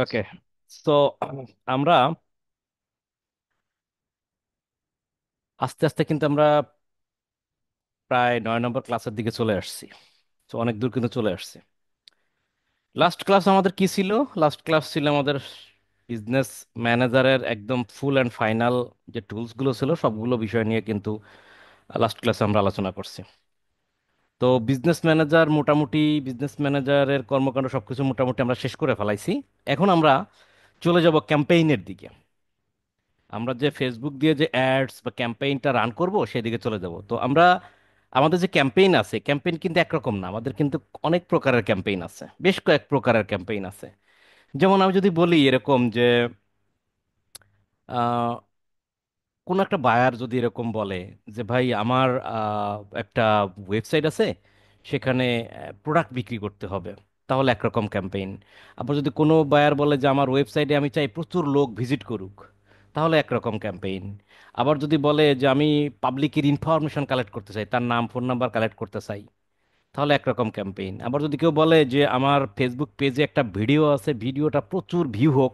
ওকে। তো আমরা আস্তে আস্তে কিন্তু আমরা প্রায় 9 নম্বর ক্লাসের দিকে চলে আসছি। তো অনেক দূর কিন্তু চলে আসছি। লাস্ট ক্লাস আমাদের কি ছিল? লাস্ট ক্লাস ছিল আমাদের বিজনেস ম্যানেজারের একদম ফুল অ্যান্ড ফাইনাল যে টুলসগুলো ছিল সবগুলো বিষয় নিয়ে কিন্তু লাস্ট ক্লাসে আমরা আলোচনা করছি। তো বিজনেস ম্যানেজারের কর্মকাণ্ড সবকিছু মোটামুটি আমরা শেষ করে ফেলাইছি। এখন আমরা চলে যাব ক্যাম্পেইনের দিকে। আমরা যে ফেসবুক দিয়ে যে অ্যাডস বা ক্যাম্পেইনটা রান করব সেদিকে চলে যাব। তো আমরা আমাদের যে ক্যাম্পেইন আছে, ক্যাম্পেইন কিন্তু একরকম না, আমাদের কিন্তু অনেক প্রকারের ক্যাম্পেইন আছে, বেশ কয়েক প্রকারের ক্যাম্পেইন আছে। যেমন আমি যদি বলি এরকম যে আহ, কোনো একটা বায়ার যদি এরকম বলে যে ভাই আমার একটা ওয়েবসাইট আছে, সেখানে প্রোডাক্ট বিক্রি করতে হবে, তাহলে একরকম ক্যাম্পেইন। আবার যদি কোনো বায়ার বলে যে আমার ওয়েবসাইটে আমি চাই প্রচুর লোক ভিজিট করুক, তাহলে একরকম ক্যাম্পেইন। আবার যদি বলে যে আমি পাবলিকের ইনফরমেশন কালেক্ট করতে চাই, তার নাম ফোন নাম্বার কালেক্ট করতে চাই, তাহলে একরকম ক্যাম্পেইন। আবার যদি কেউ বলে যে আমার ফেসবুক পেজে একটা ভিডিও আছে, ভিডিওটা প্রচুর ভিউ হোক,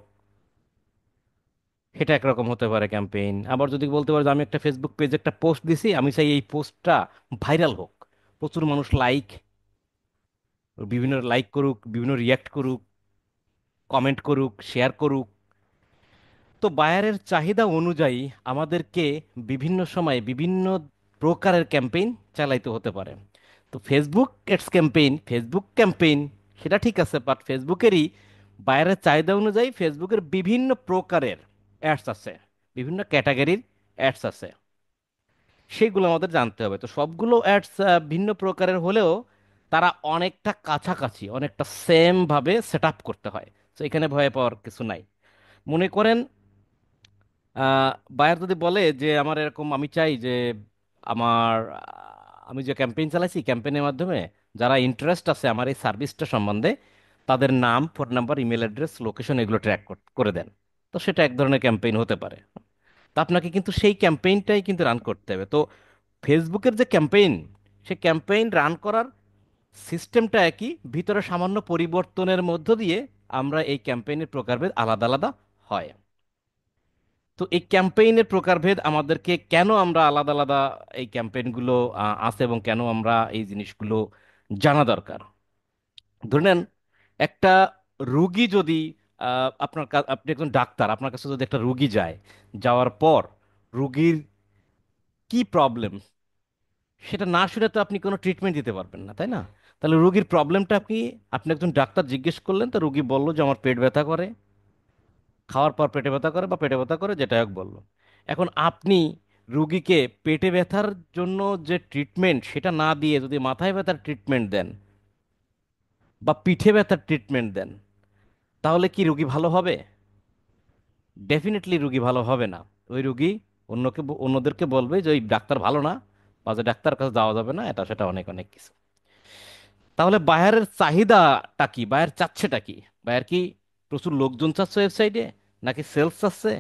এটা একরকম হতে পারে ক্যাম্পেইন। আবার যদি বলতে পারে যে আমি একটা ফেসবুক পেজে একটা পোস্ট দিছি, আমি চাই এই পোস্টটা ভাইরাল হোক, প্রচুর মানুষ বিভিন্ন লাইক করুক, বিভিন্ন রিয়াক্ট করুক, কমেন্ট করুক, শেয়ার করুক। তো বায়ারের চাহিদা অনুযায়ী আমাদেরকে বিভিন্ন সময় বিভিন্ন প্রকারের ক্যাম্পেইন চালাইতে হতে পারে। তো ফেসবুক ক্যাম্পেইন সেটা ঠিক আছে, বাট ফেসবুকেরই বায়ারের চাহিদা অনুযায়ী ফেসবুকের বিভিন্ন প্রকারের অ্যাডস আছে, বিভিন্ন ক্যাটাগরির অ্যাডস আছে, সেগুলো আমাদের জানতে হবে। তো সবগুলো অ্যাডস ভিন্ন প্রকারের হলেও তারা অনেকটা কাছাকাছি, অনেকটা সেম ভাবে সেট আপ করতে হয়। তো এখানে ভয় পাওয়ার কিছু নাই। মনে করেন বায়ার যদি বলে যে আমার এরকম আমি চাই যে আমি যে ক্যাম্পেইন চালাইছি, ক্যাম্পেইনের মাধ্যমে যারা ইন্টারেস্ট আছে আমার এই সার্ভিসটা সম্বন্ধে, তাদের নাম, phone number, email address, location এগুলো ট্র্যাক করে দেন। তো সেটা এক ধরনের ক্যাম্পেইন হতে পারে। তো আপনাকে কিন্তু সেই ক্যাম্পেইনটাই কিন্তু রান করতে হবে। তো ফেসবুকের যে ক্যাম্পেইন, সে ক্যাম্পেইন রান করার সিস্টেমটা একই, ভিতরে সামান্য পরিবর্তনের মধ্য দিয়ে আমরা এই ক্যাম্পেইনের প্রকারভেদ আলাদা আলাদা হয়। তো এই ক্যাম্পেইনের প্রকারভেদ আমাদেরকে কেন আমরা আলাদা আলাদা এই ক্যাম্পেইনগুলো আছে এবং কেন আমরা এই জিনিসগুলো জানা দরকার। ধরে নেন একটা রুগী যদি আপনি একজন ডাক্তার, আপনার কাছে যদি একটা রুগী যায়, যাওয়ার পর রুগীর কি প্রবলেম সেটা না শুনে তো আপনি কোনো ট্রিটমেন্ট দিতে পারবেন না, তাই না? তাহলে রুগীর প্রবলেমটা আপনি আপনি একজন ডাক্তার জিজ্ঞেস করলেন, তো রুগী বলল যে আমার পেট ব্যথা করে, খাওয়ার পর পেটে ব্যথা করে বা পেটে ব্যথা করে, যেটা হোক বলল। এখন আপনি রুগীকে পেটে ব্যথার জন্য যে ট্রিটমেন্ট সেটা না দিয়ে যদি মাথায় ব্যথার ট্রিটমেন্ট দেন বা পিঠে ব্যথার ট্রিটমেন্ট দেন, তাহলে কি রুগী ভালো হবে? ডেফিনেটলি রুগী ভালো হবে না। ওই রুগী অন্যদেরকে বলবে যে ওই ডাক্তার ভালো না, বা যে ডাক্তার কাছে যাওয়া যাবে না, এটা সেটা অনেক অনেক কিছু। তাহলে বায়ারের চাহিদাটা কি, বায়ার চাচ্ছেটা কি? বায়ার কি প্রচুর লোকজন চাচ্ছে ওয়েবসাইটে, নাকি সেলস চাচ্ছে,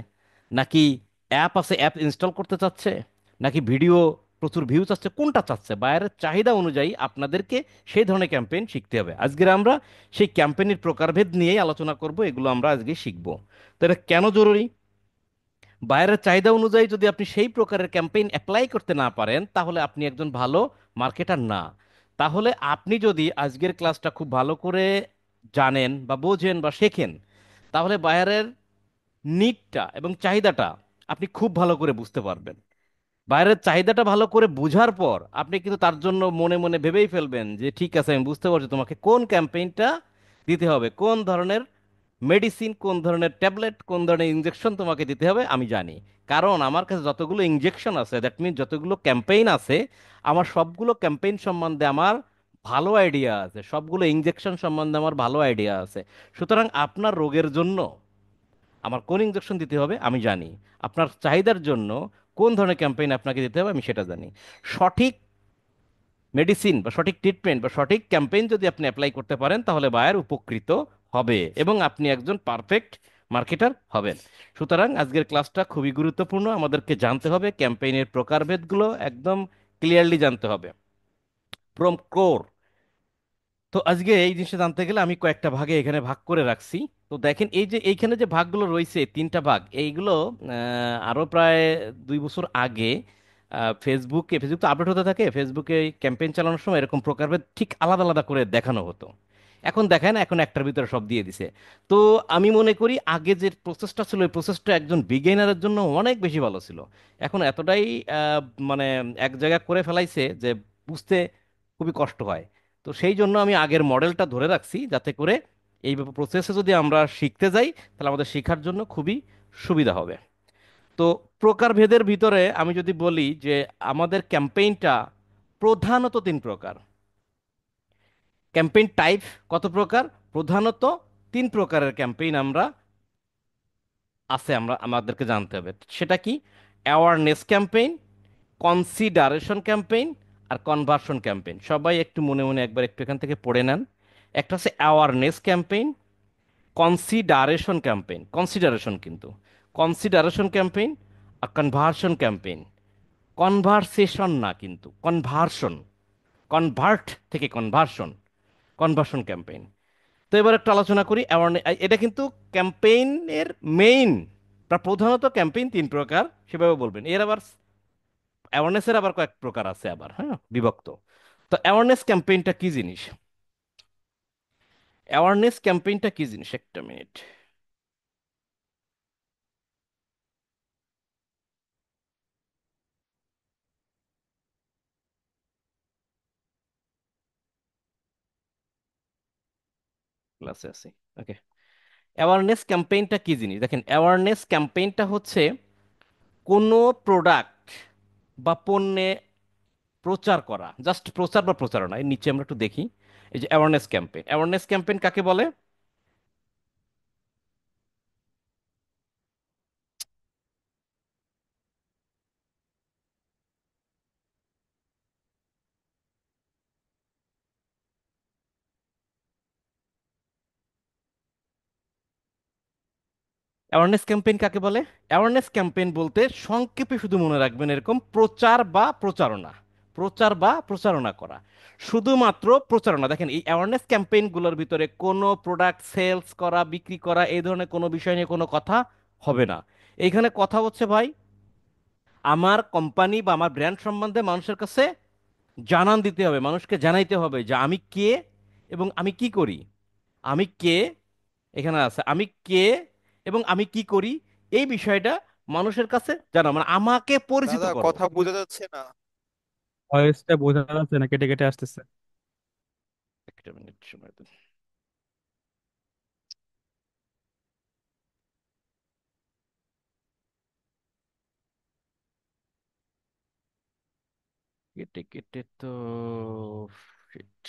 নাকি অ্যাপ আছে অ্যাপ ইনস্টল করতে চাচ্ছে, নাকি ভিডিও প্রচুর ভিউ চাচ্ছে? কোনটা চাচ্ছে? বায়ারের চাহিদা অনুযায়ী আপনাদেরকে সেই ধরনের ক্যাম্পেইন শিখতে হবে। আজকের আমরা সেই ক্যাম্পেইনের প্রকারভেদ নিয়েই আলোচনা করব, এগুলো আমরা আজকে শিখব। তো এটা কেন জরুরি? বাইরের চাহিদা অনুযায়ী যদি আপনি সেই প্রকারের ক্যাম্পেইন অ্যাপ্লাই করতে না পারেন, তাহলে আপনি একজন ভালো মার্কেটার না। তাহলে আপনি যদি আজকের ক্লাসটা খুব ভালো করে জানেন বা বোঝেন বা শেখেন, তাহলে বাইরের নিডটা এবং চাহিদাটা আপনি খুব ভালো করে বুঝতে পারবেন। বাইরের চাহিদাটা ভালো করে বুঝার পর আপনি কিন্তু তার জন্য মনে মনে ভেবেই ফেলবেন যে ঠিক আছে, আমি বুঝতে পারছি তোমাকে কোন ক্যাম্পেইনটা দিতে হবে, কোন ধরনের মেডিসিন, কোন ধরনের ট্যাবলেট, কোন ধরনের ইনজেকশন তোমাকে দিতে হবে আমি জানি। কারণ আমার কাছে যতগুলো ইনজেকশন আছে, দ্যাট মিনস যতগুলো ক্যাম্পেইন আছে, আমার সবগুলো ক্যাম্পেইন সম্বন্ধে আমার ভালো আইডিয়া আছে, সবগুলো ইনজেকশন সম্বন্ধে আমার ভালো আইডিয়া আছে। সুতরাং আপনার রোগের জন্য আমার কোন ইনজেকশন দিতে হবে আমি জানি, আপনার চাহিদার জন্য কোন ধরনের ক্যাম্পেইন আপনাকে দিতে হবে আমি সেটা জানি। সঠিক মেডিসিন বা সঠিক ট্রিটমেন্ট বা সঠিক ক্যাম্পেইন যদি আপনি অ্যাপ্লাই করতে পারেন, তাহলে বায়ার উপকৃত হবে এবং আপনি একজন পারফেক্ট মার্কেটার হবেন। সুতরাং আজকের ক্লাসটা খুবই গুরুত্বপূর্ণ, আমাদেরকে জানতে হবে ক্যাম্পেইনের প্রকারভেদগুলো একদম ক্লিয়ারলি জানতে হবে, ফ্রম কোর তো আজকে এই জিনিসটা জানতে গেলে আমি কয়েকটা ভাগে এখানে ভাগ করে রাখছি। তো দেখেন এই যে এইখানে যে ভাগগুলো রয়েছে, তিনটা ভাগ, এইগুলো আরো প্রায় 2 বছর আগে ফেসবুক তো আপডেট হতে থাকে, ফেসবুকে ক্যাম্পেইন চালানোর সময় এরকম প্রকারভেদ ঠিক আলাদা আলাদা করে দেখানো হতো। এখন দেখেন, এখন একটার ভিতরে সব দিয়ে দিছে। তো আমি মনে করি আগে যে প্রসেসটা ছিল, ওই প্রসেসটা একজন বিগিনারের জন্য অনেক বেশি ভালো ছিল। এখন এতটাই মানে এক জায়গায় করে ফেলাইছে যে বুঝতে খুবই কষ্ট হয়। তো সেই জন্য আমি আগের মডেলটা ধরে রাখছি, যাতে করে এই প্রসেসে যদি আমরা শিখতে যাই, তাহলে আমাদের শেখার জন্য খুবই সুবিধা হবে। তো প্রকারভেদের ভিতরে আমি যদি বলি যে আমাদের ক্যাম্পেইনটা প্রধানত 3 প্রকার। ক্যাম্পেইন টাইপ কত প্রকার? প্রধানত 3 প্রকারের ক্যাম্পেইন আমরা আমাদেরকে জানতে হবে। সেটা কি? অ্যাওয়ারনেস ক্যাম্পেইন, কনসিডারেশন ক্যাম্পেইন, আর কনভার্সন ক্যাম্পেইন। সবাই একটু মনে মনে একবার একটু এখান থেকে পড়ে নেন। একটা হচ্ছে awareness campaign, consideration campaign, consideration কিন্তু, কনসিডারেশন ক্যাম্পেইন, আর কনভার্সন ক্যাম্পেইন। কনভারসেশন না, কিন্তু কনভার্সন, কনভার্ট থেকে কনভার্সন, কনভার্সন ক্যাম্পেইন। তো এবার একটু আলোচনা করি অ্যাওয়ারনেস। এটা কিন্তু ক্যাম্পেইনের মেইন, প্রধানত ক্যাম্পেইন 3 প্রকার সেভাবে বলবেন। এর আবার অ্যাওয়ারনেসের আবার কয়েক প্রকার আছে আবার, হ্যাঁ, বিভক্ত। তো অ্যাওয়ারনেস ক্যাম্পেইনটা কি জিনিস? অ্যাওয়ারনেস ক্যাম্পেইনটা কি জিনিস, একটা মিনিট। ক্লাসে আছি, ওকে। অ্যাওয়ারনেস ক্যাম্পেইনটা কি জিনিস দেখেন। অ্যাওয়ারনেস ক্যাম্পেইনটা হচ্ছে কোনো প্রোডাক্ট বা পণ্যে প্রচার করা, জাস্ট প্রচার বা প্রচারণা। এর নিচে আমরা একটু দেখি, এই যে অ্যাওয়ারনেস ক্যাম্পেইন। অ্যাওয়ারনেস ক্যাম্পেইন কাকে বলে? অ্যাওয়ারনেস ক্যাম্পেইন কাকে বলে? অ্যাওয়ারনেস ক্যাম্পেইন বলতে সংক্ষেপে শুধু মনে রাখবেন এরকম: প্রচার বা প্রচারণা, প্রচার বা প্রচারণা করা, শুধুমাত্র প্রচারণা। দেখেন এই অ্যাওয়ারনেস ক্যাম্পেইনগুলোর ভিতরে কোনো প্রোডাক্ট সেলস করা, বিক্রি করা, এই ধরনের কোনো বিষয় নিয়ে কোনো কথা হবে না। এইখানে কথা হচ্ছে ভাই, আমার কোম্পানি বা আমার ব্র্যান্ড সম্বন্ধে মানুষের কাছে জানান দিতে হবে, মানুষকে জানাইতে হবে যে আমি কে এবং আমি কি করি। আমি কে, এখানে আছে আমি কে এবং আমি কি করি, এই বিষয়টা মানুষের কাছে জানা, মানে আমাকে পরিচিত দাদা করো। কথা বোঝা যাচ্ছে না। ভয়েসটা বোঝা যাচ্ছে না, কেটে কেটে আসতেছে। একটা মিনিট সময় দিন। কেটে কেটে তো shit।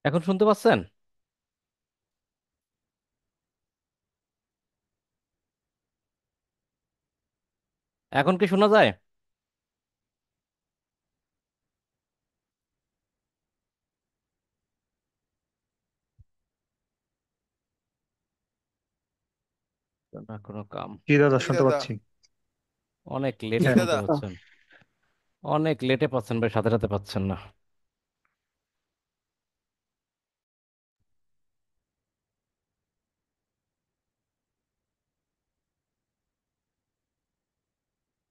এখন শুনতে পাচ্ছেন? এখন কি শোনা যায়? না কোনো কাম? জি দাদা, জি শুনতে দাদা। পাচ্ছি। অনেক জি লেটে হ্যাঁ। শুনতে দাদা। পাচ্ছেন, অনেক লেটে পাচ্ছেন ভাই, সাথে সাথে পাচ্ছেন না।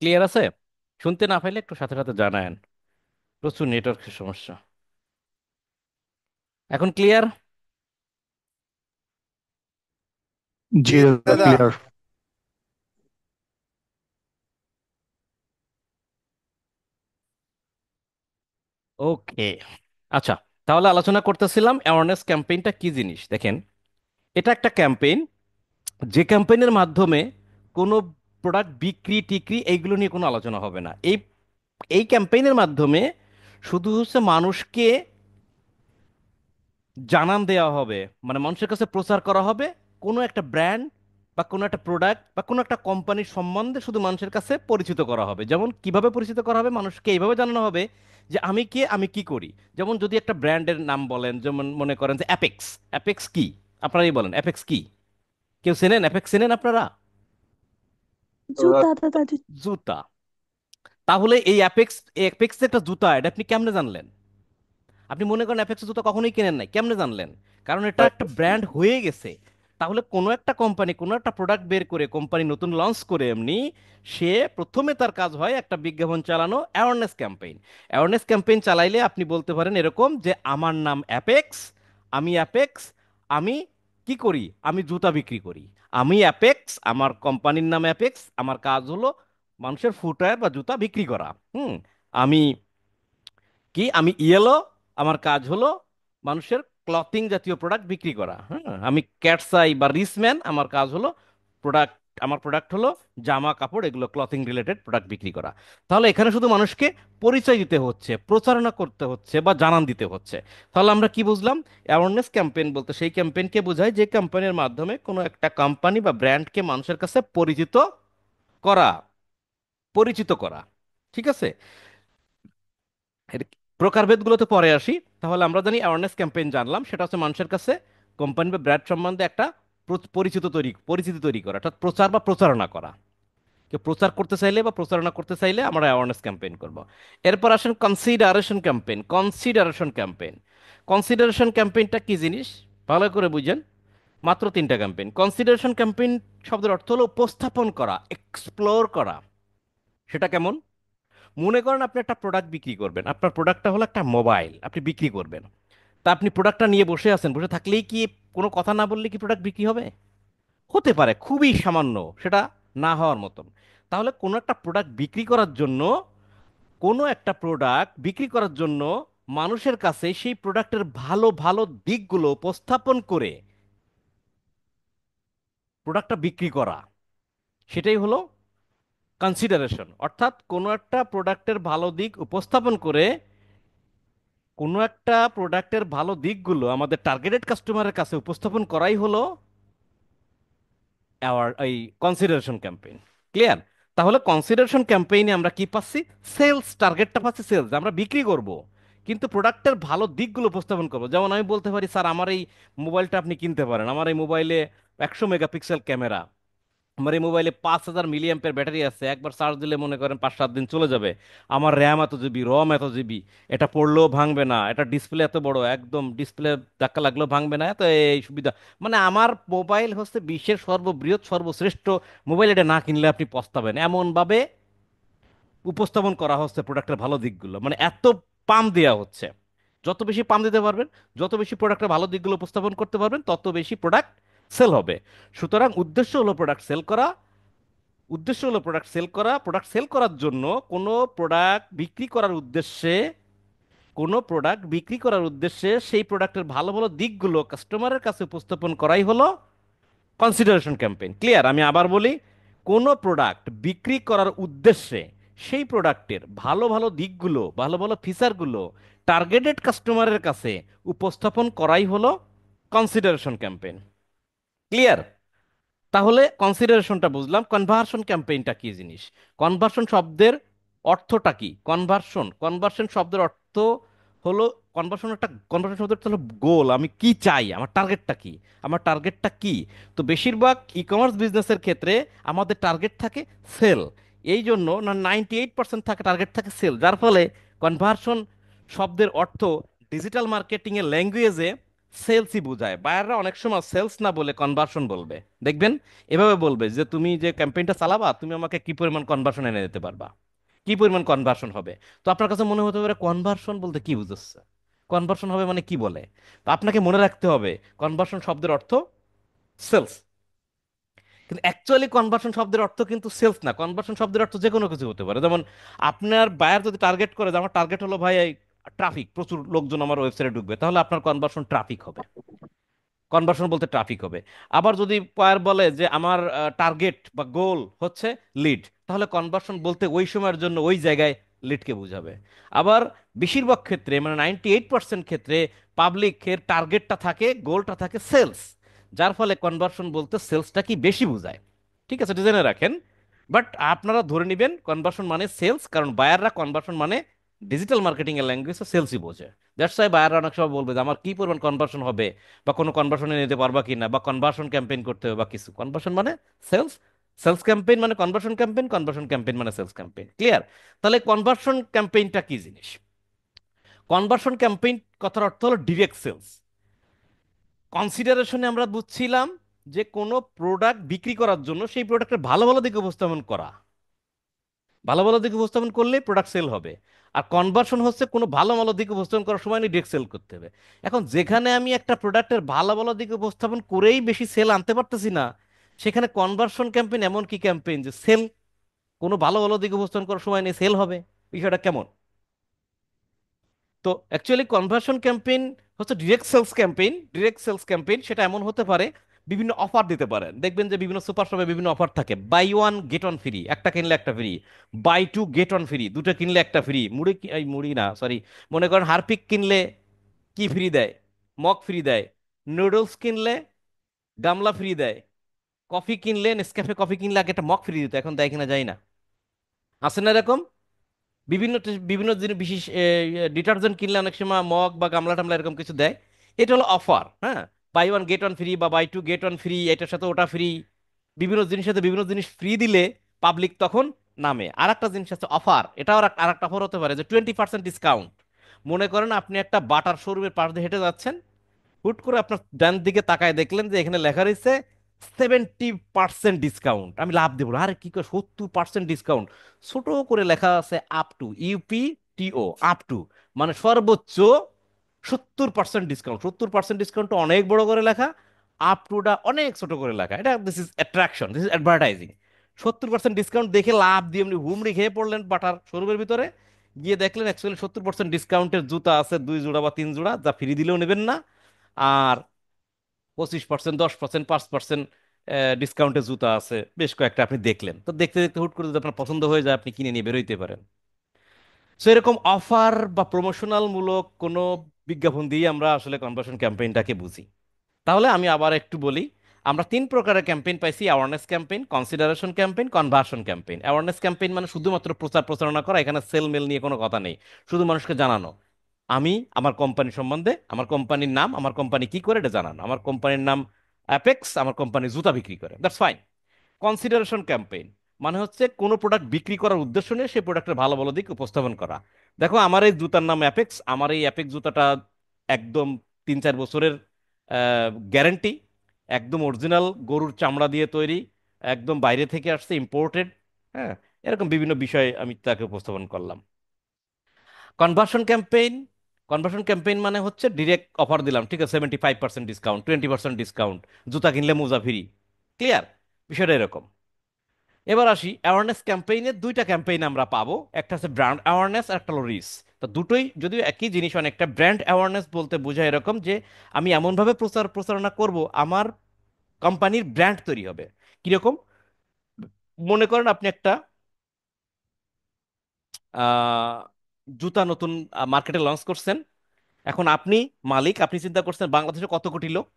ক্লিয়ার আছে? শুনতে না পাইলে একটু সাথে সাথে জানায়েন, প্রচুর নেটওয়ার্কের সমস্যা। এখন ক্লিয়ার? জি জি দাদা, দাদা। ক্লিয়ার। ওকে, আচ্ছা। তাহলে আলোচনা করতেছিলাম অ্যাওয়ারনেস ক্যাম্পেইনটা কি জিনিস। দেখেন, এটা একটা ক্যাম্পেইন, যে ক্যাম্পেইনের মাধ্যমে কোনো প্রোডাক্ট বিক্রি টিক্রি এইগুলো নিয়ে কোনো আলোচনা হবে না। এই এই ক্যাম্পেইনের মাধ্যমে শুধু হচ্ছে মানুষকে জানান দেওয়া হবে, মানে মানুষের কাছে প্রচার করা হবে কোনো একটা ব্র্যান্ড বা কোনো একটা প্রোডাক্ট বা কোনো একটা কোম্পানির সম্বন্ধে শুধু মানুষের কাছে পরিচিত করা হবে। যেমন কিভাবে পরিচিত করা হবে, মানুষকে এইভাবে জানানো হবে যে আমি কে, আমি কি করি। যেমন যদি একটা ব্র্যান্ডের নাম বলেন, যেমন মনে করেন যে অ্যাপেক্স। অ্যাপেক্স কি? আপনারাই বলেন অ্যাপেক্স কি। কেউ চেনেন অ্যাপেক্স? চেনেন আপনারা? জুতা দাদা জুতা। তাহলে এই অ্যাপেক্স, অ্যাপেক্স একটা জুতা, এটা আপনি কেমনে জানলেন? আপনি মনে করেন অ্যাপেক্স জুতো কখনোই কেনেন নাই, কেমনে জানলেন? কারণ এটা একটা ব্র্যান্ড হয়ে গেছে। তাহলে কোনো একটা কোম্পানি কোনো একটা প্রোডাক্ট বের করে, কোম্পানি নতুন লঞ্চ করে এমনি, সে প্রথমে তার কাজ হয় একটা বিজ্ঞাপন চালানো, অ্যাওয়ারনেস ক্যাম্পেইন। অ্যাওয়ারনেস ক্যাম্পেইন চালাইলে আপনি বলতে পারেন এরকম যে আমার নাম অ্যাপেক্স, আমি অ্যাপেক্স, আমি কি করি, আমি জুতা বিক্রি করি। আমি অ্যাপেক্স, আমার কোম্পানির নাম অ্যাপেক্স, আমার কাজ হলো মানুষের ফুটওয়্যার বা জুতা বিক্রি করা। আমি কি, আমি ইয়েলো, আমার কাজ হলো মানুষের ক্লথিং জাতীয় প্রোডাক্ট বিক্রি করা। হ্যাঁ, আমি ক্যাটসাই বা রিসম্যান, আমার কাজ হলো প্রোডাক্ট, আমার প্রোডাক্ট হলো জামা কাপড়, এগুলো ক্লথিং রিলেটেড প্রোডাক্ট বিক্রি করা। তাহলে এখানে শুধু মানুষকে পরিচয় দিতে হচ্ছে, প্রচারণা করতে হচ্ছে বা জানান দিতে হচ্ছে। তাহলে আমরা কি বুঝলাম? অ্যাওয়ারনেস ক্যাম্পেইন বলতে সেই ক্যাম্পেইনকে বোঝায় যে ক্যাম্পেইনের মাধ্যমে কোনো একটা কোম্পানি বা ব্র্যান্ডকে মানুষের কাছে করা পরিচিত করা। ঠিক আছে? এর প্রকারভেদগুলোতে পরে আসি। তাহলে আমরা জানি অ্যাওয়ারনেস ক্যাম্পেইন জানলাম, সেটা হচ্ছে মানুষের কাছে কোম্পানি বা ব্র্যান্ড সম্বন্ধে একটা পরিচিতি তৈরি করা, অর্থাৎ প্রচার বা প্রচারণা করা। কেউ প্রচার করতে চাইলে বা প্রচারণা করতে চাইলে আমরা অ্যাওয়ারনেস ক্যাম্পেইন করব। এরপর আসেন কনসিডারেশন ক্যাম্পেইন। কনসিডারেশন ক্যাম্পেইনটা কি জিনিস, ভালো করে বুঝেন। মাত্র তিনটা ক্যাম্পেইন। কনসিডারেশন ক্যাম্পেইন শব্দের অর্থ হলো উপস্থাপন করা, এক্সপ্লোর করা। সেটা কেমন? মনে করেন আপনি একটা প্রোডাক্ট বিক্রি করবেন, আপনার প্রোডাক্টটা হলো একটা মোবাইল, আপনি বিক্রি করবেন। তা আপনি প্রোডাক্টটা নিয়ে বসে আছেন, বসে থাকলেই কি, কোনো কথা না বললে কি প্রোডাক্ট বিক্রি হবে? হতে পারে, খুবই সামান্য, সেটা না হওয়ার মতন। তাহলে কোনো একটা প্রোডাক্ট বিক্রি করার জন্য মানুষের কাছে সেই প্রোডাক্টের ভালো ভালো দিকগুলো উপস্থাপন করে প্রোডাক্টটা বিক্রি করা, সেটাই হলো কনসিডারেশন। অর্থাৎ কোনো একটা প্রোডাক্টের ভালো দিক উপস্থাপন করে, কোনো একটা প্রোডাক্টের ভালো দিকগুলো আমাদের টার্গেটেড কাস্টমারের কাছে উপস্থাপন করাই হলো এই কনসিডারেশন ক্যাম্পেইন। ক্লিয়ার? তাহলে কনসিডারেশন ক্যাম্পেইনে আমরা কি পাচ্ছি? সেলস, টার্গেটটা পাচ্ছি সেলস, আমরা বিক্রি করব, কিন্তু প্রোডাক্টের ভালো দিকগুলো উপস্থাপন করবো। যেমন আমি বলতে পারি, স্যার আমার এই মোবাইলটা আপনি কিনতে পারেন, আমার এই মোবাইলে 100 মেগাপিক্সেল ক্যামেরা, আমার এই মোবাইলে 5,000 মিলি অ্যাম্পের ব্যাটারি আছে, একবার চার্জ দিলে মনে করেন 5-7 দিন চলে যাবে। আমার র্যাম এত জিবি, রম এত জিবি, এটা পড়লেও ভাঙবে না, এটা ডিসপ্লে এত বড়, একদম ডিসপ্লে ধাক্কা লাগলেও ভাঙবে না, এত এই সুবিধা। মানে আমার মোবাইল হচ্ছে বিশ্বের সর্ববৃহৎ সর্বশ্রেষ্ঠ মোবাইল, এটা না কিনলে আপনি পস্তাবেন, এমনভাবে উপস্থাপন করা হচ্ছে প্রোডাক্টের ভালো দিকগুলো। মানে এত পাম দেওয়া হচ্ছে। যত বেশি পাম দিতে পারবেন, যত বেশি প্রোডাক্টের ভালো দিকগুলো উপস্থাপন করতে পারবেন, তত বেশি প্রোডাক্ট সেল হবে। সুতরাং উদ্দেশ্য হলো প্রোডাক্ট সেল করা। প্রোডাক্ট সেল করার জন্য কোনো প্রোডাক্ট বিক্রি করার উদ্দেশ্যে সেই প্রোডাক্টের ভালো ভালো দিকগুলো কাস্টমারের কাছে উপস্থাপন করাই হলো কনসিডারেশন ক্যাম্পেইন। ক্লিয়ার? আমি আবার বলি, কোনো প্রোডাক্ট বিক্রি করার উদ্দেশ্যে সেই প্রোডাক্টের ভালো ভালো দিকগুলো, ভালো ভালো ফিচারগুলো টার্গেটেড কাস্টমারের কাছে উপস্থাপন করাই হলো কনসিডারেশন ক্যাম্পেইন। ক্লিয়ার? তাহলে কনসিডারেশনটা বুঝলাম। কনভার্সন ক্যাম্পেইনটা কি জিনিস? কনভার্সন শব্দের অর্থটা কি? কনভার্সন শব্দের অর্থ হলো, কনভার্সন শব্দের অর্থ হলো গোল, আমি কি চাই, আমার টার্গেটটা কি। তো বেশিরভাগ ই কমার্স বিজনেসের ক্ষেত্রে আমাদের টার্গেট থাকে সেল। এই জন্য না 98% থাকে টার্গেট থাকে সেল, যার ফলে কনভার্সন শব্দের অর্থ ডিজিটাল মার্কেটিং এর ল্যাঙ্গুয়েজে সেলসই বোঝায়। বায়াররা অনেক সময় সেলস না বলে কনভার্সন বলবে। দেখবেন এভাবে বলবে যে তুমি যে ক্যাম্পেইনটা চালাবা, তুমি আমাকে কি পরিমাণ কনভার্সন এনে দিতে পারবা, কি পরিমাণ কনভার্সন হবে। তো আপনার কাছে মনে হতে পারে কনভার্সন বলতে কি বুঝাচ্ছে, কনভার্সন হবে মানে কি বলে। তো আপনাকে মনে রাখতে হবে কনভার্সন শব্দের অর্থ সেলস। কিন্তু অ্যাকচুয়ালি কনভার্সন শব্দের অর্থ কিন্তু সেলস না, কনভার্সন শব্দের অর্থ যে কোনো কিছু হতে পারে। যেমন আপনার বায়ার যদি টার্গেট করে যে আমার টার্গেট হলো ভাই এই ট্রাফিক, প্রচুর লোকজন আমার ওয়েবসাইটে ঢুকবে, তাহলে আপনার কনভার্সন ট্রাফিক হবে। কনভার্সন বলতে ট্রাফিক হবে। আবার যদি পায়ার বলে যে আমার টার্গেট বা গোল হচ্ছে লিড, তাহলে কনভার্সন বলতে ওই সময়ের জন্য ওই জায়গায় লিডকে বোঝাবে। আবার বেশিরভাগ ক্ষেত্রে, মানে 98% ক্ষেত্রে পাবলিকের টার্গেটটা থাকে, গোলটা থাকে সেলস। যার ফলে কনভার্সন বলতে সেলসটা কি বেশি বোঝায়। ঠিক আছে, এটা জেনে রাখেন। বাট আপনারা ধরে নেবেন কনভার্সন মানে সেলস, কারণ বায়াররা কনভার্সন মানে ডিজিটাল মার্কেটিং এর ল্যাঙ্গুয়েজে সেলসই বোঝে। দ্যাটস ওয়াই বায়াররা অনেক সময় বলবে যে আমার কি পরিমাণ কনভার্সন হবে, বা কোনো কনভার্সনে নিতে পারবা কিনা, বা কনভার্সন ক্যাম্পেইন করতে হবে বা কিছু। কনভার্সন মানে সেলস, সেলস ক্যাম্পেইন মানে কনভার্সন ক্যাম্পেইন, কনভার্সন ক্যাম্পেইন মানে সেলস ক্যাম্পেইন। ক্লিয়ার? তাহলে কনভার্সন ক্যাম্পেইনটা কি জিনিস? কনভার্সন ক্যাম্পেইন কথার অর্থ হলো ডিরেক্ট সেলস। কনসিডারেশনে আমরা বুঝছিলাম যে কোনো প্রোডাক্ট বিক্রি করার জন্য সেই প্রোডাক্টের ভালো ভালো দিকে উপস্থাপন করা, ভালো ভালো দিকে উপস্থাপন করলে প্রোডাক্ট সেল হবে। আর কনভার্সন হচ্ছে কোনো ভালো ভালো দিকে উপস্থাপন করার সময় ডিরেক্ট সেল করতে হবে। এখন যেখানে আমি একটা প্রোডাক্টের ভালো ভালো দিকে উপস্থাপন করেই বেশি সেল আনতে পারতেছি না, সেখানে কনভার্সন ক্যাম্পেইন এমন কি ক্যাম্পেইন যে সেল, কোনো ভালো ভালো দিকে উপস্থাপন করার সময় নিয়ে সেল হবে? বিষয়টা কেমন? তো অ্যাকচুয়ালি কনভার্সন ক্যাম্পেইন হচ্ছে direct sales campaign. Direct sales campaign সেটা এমন হতে পারে, বিভিন্ন অফার দিতে পারেন। দেখবেন যে বিভিন্ন সুপার শপে বিভিন্ন অফার থাকে, buy one get one free, একটা কিনলে একটা free, buy two get one free, দুটো কিনলে একটা ফ্রি। মুড়ি এই মুড়ি না, সরি, মনে করেন হারপিক কিনলে কি ফ্রি দেয়? মগ ফ্রি দেয়। নুডলস কিনলে গামলা ফ্রি দেয়। কফি কিনলে, নেসক্যাফে কফি কিনলে আগে একটা মগ ফ্রি দিত, এখন দেয় কিনা যায় না। আছে না এরকম? বিভিন্ন বিভিন্ন দিন বিশেষ ডিটারজেন্ট কিনলে অনেক সময় মগ বা গামলা টামলা এরকম কিছু দেয়। এটা হলো অফার, হ্যাঁ। Buy one get one free বা buy two get one free, এটার সাথে ওটা ফ্রি। বিভিন্ন জিনিসের সাথে বিভিন্ন জিনিস ফ্রি দিলে পাবলিক তখন নামে। আর একটা জিনিস আছে অফার, এটাও আর একটা অফার হতে পারে যে 20% ডিসকাউন্ট। মনে করেন আপনি একটা বাটার শোরুমের পাশ দিয়ে হেঁটে যাচ্ছেন, হুট করে আপনার ডান দিকে তাকায় দেখলেন যে এখানে লেখা রয়েছে 70% ডিসকাউন্ট। আমি লাভ দেবো, আরে কি করে 70% ডিসকাউন্ট? ছোট করে লেখা আছে আপ টু, ইউপিটিও, আপ টু, মানে সর্বোচ্চ 70% ডিসকাউন্ট। 70% ডিসকাউন্ট অনেক বড় করে লেখা, আপ টুটা অনেক ছোট করে লেখা। এটা this is attraction, this is advertising. 70% discount দেখে লাভ দিয়ে এমনি হুমড়ি খেয়ে পড়লেন বাটার শোরুমের ভিতরে, গিয়ে দেখলেন অ্যাকচুয়ালি 70% ডিসকাউন্টের জুতা আছে 2 জোড়া বা 3 জোড়া, যা ফ্রি দিলেও নেবেন না। আর 25%, 10%, 5% ডিসকাউন্টের জুতা আছে বেশ কয়েকটা, আপনি দেখলেন। তো দেখতে দেখতে হুট করে যদি আপনার পছন্দ হয়ে যায়, আপনি কিনে নিয়ে বেরোইতে পারেন। সো এরকম অফার বা প্রমোশনাল মূলক কোনো বিজ্ঞাপন দিয়ে আমরা আসলে কনভার্সন ক্যাম্পেইনটাকে বুঝি। তাহলে আমি আবার একটু বলি, আমরা 3 প্রকারের ক্যাম্পেইন পাইছি: awareness campaign, consideration campaign, conversion campaign. Awareness campaign মানে শুধুমাত্র প্রচার প্রচারণা করা, এখানে সেল মেল নিয়ে কোনো কথা নেই, শুধু মানুষকে জানানো আমি আমার কোম্পানি সম্বন্ধে, আমার কোম্পানির নাম, আমার কোম্পানি কি করে এটা জানানো। আমার কোম্পানির নাম অ্যাপেক্স, আমার কোম্পানি জুতা বিক্রি করে, দ্যাটস ফাইন। কনসিডারেশন ক্যাম্পেইন মানে হচ্ছে কোনো প্রোডাক্ট বিক্রি করার উদ্দেশ্য নিয়ে সেই প্রোডাক্টের ভালো ভালো দিক উপস্থাপন করা। দেখো আমার এই জুতার নাম অ্যাপেক্স, আমার এই অ্যাপেক্স জুতাটা একদম 3-4 বছরের গ্যারেন্টি, একদম অরিজিনাল গরুর চামড়া দিয়ে তৈরি, একদম বাইরে থেকে আসছে, ইম্পোর্টেড। হ্যাঁ, এরকম বিভিন্ন বিষয় আমি তাকে উপস্থাপন করলাম। কনভার্সন ক্যাম্পেইন, কনভার্সন ক্যাম্পেইন মানে হচ্ছে ডিরেক্ট অফার দিলাম, ঠিক আছে, 75% ডিসকাউন্ট, 20% ডিসকাউন্ট, জুতা কিনলে মোজা ফ্রি। ক্লিয়ার? বিষয়টা এরকম। এবার আসি অ্যাওয়ারনেস ক্যাম্পেইনে। 2টা ক্যাম্পেইন আমরা পাবো, একটা হচ্ছে ব্র্যান্ড অ্যাওয়ারনেস আর একটা হলো রিস। তো দুটোই যদিও একই জিনিস, অনেকটা ব্র্যান্ড অ্যাওয়ারনেস বলতে বোঝায় এরকম যে আমি এমনভাবে প্রচারণা করব আমার কোম্পানির ব্র্যান্ড তৈরি হবে। কিরকম? মনে করেন আপনি একটা আহ, জুতা নতুন মার্কেটে লঞ্চ করছেন। এখন আপনি মালিক, আপনি চিন্তা করছেন বাংলাদেশে কত কোটি লোক?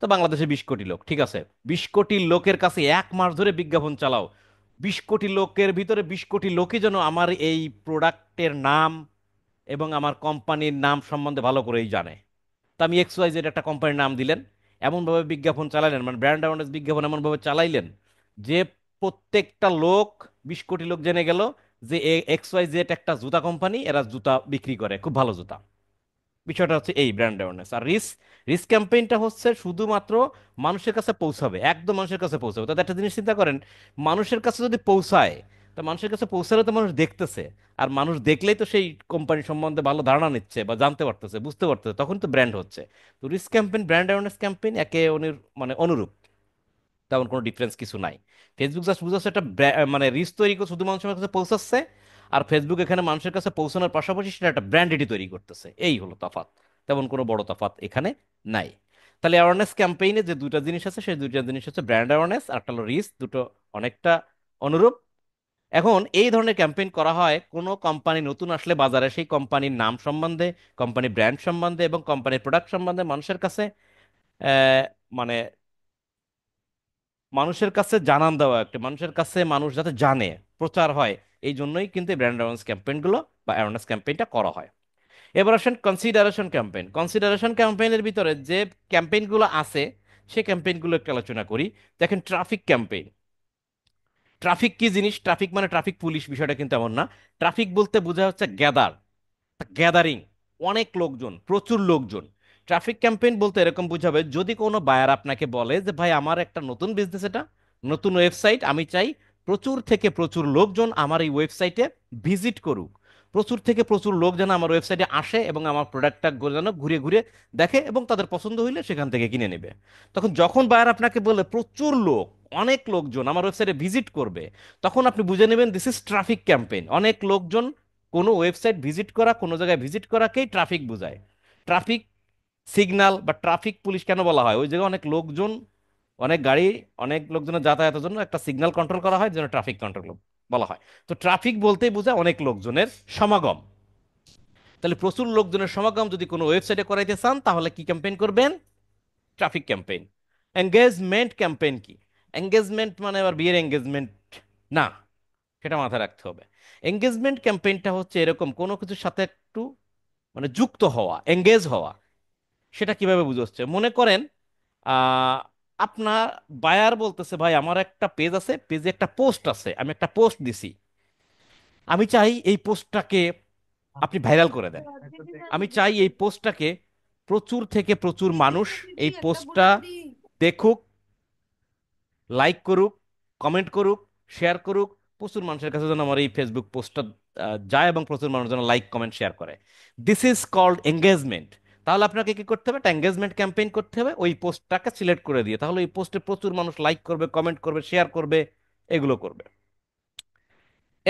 তো বাংলাদেশে 20 কোটি লোক, ঠিক আছে। 20 কোটি লোকের কাছে 1 মাস ধরে বিজ্ঞাপন চালাও, 20 কোটি লোকের ভিতরে 20 কোটি লোকই যেন আমার এই প্রোডাক্টের নাম এবং আমার কোম্পানির নাম সম্বন্ধে ভালো করেই জানে। তা আমি এক্স ওয়াই জেড একটা কোম্পানির নাম দিলেন, এমনভাবে বিজ্ঞাপন চালাইলেন, মানে ব্র্যান্ড অ্যাওয়ারনেস বিজ্ঞাপন এমনভাবে চালাইলেন যে প্রত্যেকটা লোক, 20 কোটি লোক জেনে গেল যে এক্স ওয়াই জেড একটা জুতা কোম্পানি, এরা জুতা বিক্রি করে, খুব ভালো জুতা। বিষয়টা হচ্ছে এই ব্র্যান্ড অ্যাওয়ারনেস। আর রিস্ক ক্যাম্পেইনটা হচ্ছে শুধুমাত্র মানুষের কাছে পৌঁছাবে, একদম মানুষের কাছে পৌঁছাবে। তাতে একটা জিনিস চিন্তা করেন, মানুষের কাছে যদি পৌঁছায়, তা মানুষের কাছে পৌঁছালে তো মানুষ দেখতেছে, আর মানুষ দেখলেই তো সেই কোম্পানি সম্বন্ধে ভালো ধারণা নিচ্ছে বা জানতে পারতেছে, বুঝতে পারতেছে, তখন তো ব্র্যান্ড হচ্ছে। তো risk campaign, brand awareness campaign একে মানে অনুরূপ, তেমন কোনো ডিফারেন্স কিছু নাই। ফেসবুক জাস্ট বুঝাচ্ছে একটা মানে রিচ তৈরি করে শুধু মানুষের কাছে পৌঁছাচ্ছে, আর ফেসবুক এখানে মানুষের কাছে পৌঁছানোর পাশাপাশি সেটা একটা ব্র্যান্ডেডই তৈরি করতেছে। এই হলো তফাৎ, তেমন কোনো বড় তফাৎ এখানে নাই। তাহলে অ্যাওয়ারনেস ক্যাম্পেইনে যে 2টা জিনিস আছে, সেই 2টা জিনিস হচ্ছে ব্র্যান্ড অ্যাওয়ারনেস আর একটা হলো রিচ, দুটো অনেকটা অনুরূপ। এখন এই ধরনের ক্যাম্পেইন করা হয় কোনো কোম্পানি নতুন আসলে বাজারে, সেই কোম্পানির নাম সম্বন্ধে, কোম্পানি ব্র্যান্ড সম্বন্ধে এবং কোম্পানির প্রোডাক্ট সম্বন্ধে মানুষের কাছে আহ, মানে মানুষের কাছে জানান দেওয়া, একটা মানুষের কাছে মানুষ যাতে জানে, প্রচার হয়, এই জন্যই কিন্তু ব্র্যান্ড অ্যাওয়ারনেস ক্যাম্পেইনগুলো বা অ্যাওয়ারনেস ক্যাম্পেইনটা করা হয়। এবার আসেন কনসিডারেশন ক্যাম্পেইন। কনসিডারেশন ক্যাম্পেইনের ভিতরে যে ক্যাম্পেইনগুলো আছে সেই ক্যাম্পেইনগুলো একটু আলোচনা করি। দেখেন, ট্রাফিক ক্যাম্পেইন। ট্রাফিক কি জিনিস? ট্রাফিক মানে ট্রাফিক পুলিশ, বিষয়টা কিন্তু এমন না। ট্রাফিক বলতে বোঝা হচ্ছে গ্যাদারিং, অনেক লোকজন, প্রচুর লোকজন। ট্রাফিক ক্যাম্পেইন বলতে এরকম বুঝাবে, যদি কোনো বায়ার আপনাকে বলে যে ভাই আমার একটা নতুন বিজনেস, এটা নতুন ওয়েবসাইট, আমি চাই প্রচুর থেকে প্রচুর লোকজন আমার এই ওয়েবসাইটে ভিজিট করুক, প্রচুর থেকে প্রচুর লোক যেন আমার ওয়েবসাইটে আসে এবং আমার প্রোডাক্টটা যেন ঘুরে ঘুরে দেখে এবং তাদের পছন্দ হইলে সেখান থেকে কিনে নেবে। তখন যখন বায়ার আপনাকে বলে প্রচুর লোক, অনেক লোকজন আমার ওয়েবসাইটে ভিজিট করবে, তখন আপনি বুঝে নেবেন দিস ইজ ট্রাফিক ক্যাম্পেইন। অনেক লোকজন, কোনো ওয়েবসাইট ভিজিট করা, কোনো জায়গায় ভিজিট করাকেই ট্রাফিক বোঝায়। ট্রাফিক সিগন্যাল বা ট্রাফিক পুলিশ কেন বলা হয়? ওই জায়গায় অনেক লোকজন, অনেক গাড়ি, অনেক লোকজনের যাতায়াতের জন্য একটা সিগন্যাল কন্ট্রোল করা হয়, যেন ট্রাফিক কন্ট্রোল বলা হয়। তো ট্রাফিক বলতেই বোঝায় অনেক লোকজনের সমাগম। তাহলে প্রচুর লোকজনের সমাগম যদি কোনো ওয়েবসাইটে করাইতে চান, তাহলে কি ক্যাম্পেইন করবেন? Traffic campaign. এঙ্গেজমেন্ট ক্যাম্পেইন কি? এঙ্গেজমেন্ট মানে আবার বিয়ের এঙ্গেজমেন্ট না, সেটা মাথায় রাখতে হবে। এঙ্গেজমেন্ট ক্যাম্পেইনটা হচ্ছে এরকম কোনো কিছুর সাথে একটু যুক্ত হওয়া, এঙ্গেজ হওয়া। সেটা কিভাবে বুঝাচ্ছে? মনে করেন আহ, আপনার বায়ার বলতেছে ভাই আমার একটা পেজ আছে, পেজে একটা পোস্ট আছে, আমি একটা পোস্ট দিছি, আমি চাই এই পোস্টটাকে আপনি ভাইরাল করে দেন। আমি চাই এই পোস্টটাকে প্রচুর থেকে প্রচুর মানুষ এই পোস্টটা দেখুক, লাইক করুক, কমেন্ট করুক, শেয়ার করুক, প্রচুর মানুষের কাছে যেন আমার এই ফেসবুক পোস্টটা যায় এবং প্রচুর মানুষ যেন লাইক কমেন্ট শেয়ার করে। This is called engagement. তাহলে আপনাকে কি করতে হবে? একটা এঙ্গেজমেন্ট ক্যাম্পেইন করতে হবে ওই পোস্টটাকে সিলেক্ট করে দিয়ে, তাহলে ওই পোস্টে প্রচুর মানুষ লাইক করবে, কমেন্ট করবে, শেয়ার করবে, এগুলো করবে।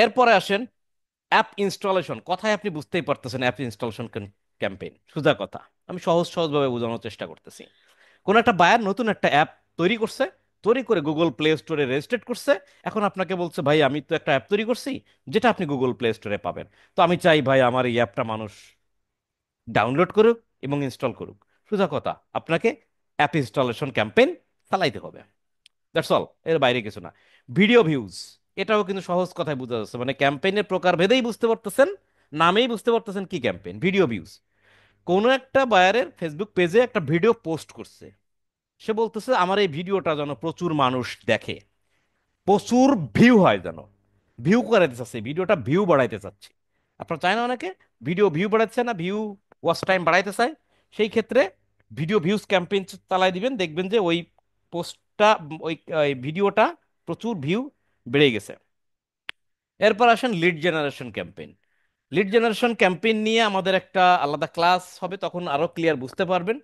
এরপরে আসেন অ্যাপ ইনস্টলেশন। কথায় আপনি বুঝতেই পারতেছেন অ্যাপ ইনস্টলেশন ক্যাম্পেইন, সোজা কথা। আমি সহজ সহজভাবে বোঝানোর চেষ্টা করতেছি। কোন একটা বায়ার নতুন একটা অ্যাপ তৈরি করছে, তৈরি করে গুগল প্লে স্টোরে রেজিস্ট্রেট করছে। এখন আপনাকে বলছে ভাই আমি তো একটা অ্যাপ তৈরি করছি, যেটা আপনি গুগল প্লে স্টোরে পাবেন। তো আমি চাই ভাই আমার এই অ্যাপটা মানুষ ডাউনলোড করুক এবং ইনস্টল করুক। সোজা কথা, আপনাকে অ্যাপ ইনস্টলেশন ক্যাম্পেইন চালাইতে হবে। দ্যাটস অল, এর বাইরে কিছু না। ভিডিও ভিউজ, এটাও কিন্তু সহজ কথায় বোঝা যাচ্ছে, মানে ক্যাম্পেইনের প্রকার ভেদেই বুঝতে পারতেছেন, নামেই বুঝতে পারতেছেন কি ক্যাম্পেইন। ভিডিও ভিউজ, কোনো একটা বায়ারের ফেসবুক পেজে একটা ভিডিও পোস্ট করছে, সে বলতেছে আমার এই ভিডিওটা যেন প্রচুর মানুষ দেখে, প্রচুর ভিউ হয়, যেন ভিউ করাইতে চাচ্ছে, ভিডিওটা ভিউ বাড়াইতে চাচ্ছে। আপনার চায় না অনেকে ভিডিও ভিউ বাড়াচ্ছে না, ভিউ ওয়াচ টাইম বাড়াইতে চায়? সেই ক্ষেত্রে ভিডিও ভিউজ ক্যাম্পেইন চালাই দিবেন, দেখবেন যে ওই পোস্টটা, ওই ওই ভিডিওটা প্রচুর ভিউ বেড়ে গেছে। এরপর আসেন lead generation campaign. Lead generation campaign নিয়ে আমাদের একটা আলাদা ক্লাস হবে, তখন আরো ক্লিয়ার বুঝতে পারবেন।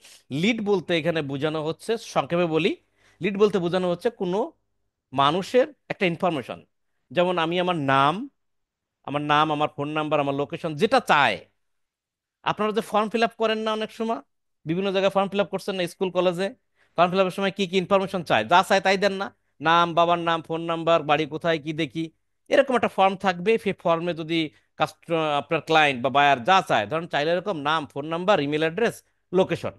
লিড বলতে এখানে বোঝানো হচ্ছে, সংক্ষেপে বলি, লিড বলতে বোঝানো হচ্ছে কোনো মানুষের একটা ইনফরমেশন। যেমন আমি আমার নাম, আমার ফোন নাম্বার, আমার লোকেশন, যেটা চায়। আপনারা যে ফর্ম ফিল আপ করেন না অনেক সময়, বিভিন্ন জায়গায় ফর্ম ফিল আপ করছেন না, স্কুল কলেজে, ফর্ম ফিল আপের সময় কি কি ইনফরমেশন চায়, যা চায় তাই দেন না? নাম, বাবার নাম, ফোন নাম্বার, বাড়ি কোথায়, কি দেখি, এরকম একটা ফর্ম থাকবে। সেই ফর্মে যদি আপনার ক্লায়েন্ট বা বায়ার যা চায়, ধরুন চাইলে এরকম নাম, phone number, email address, location,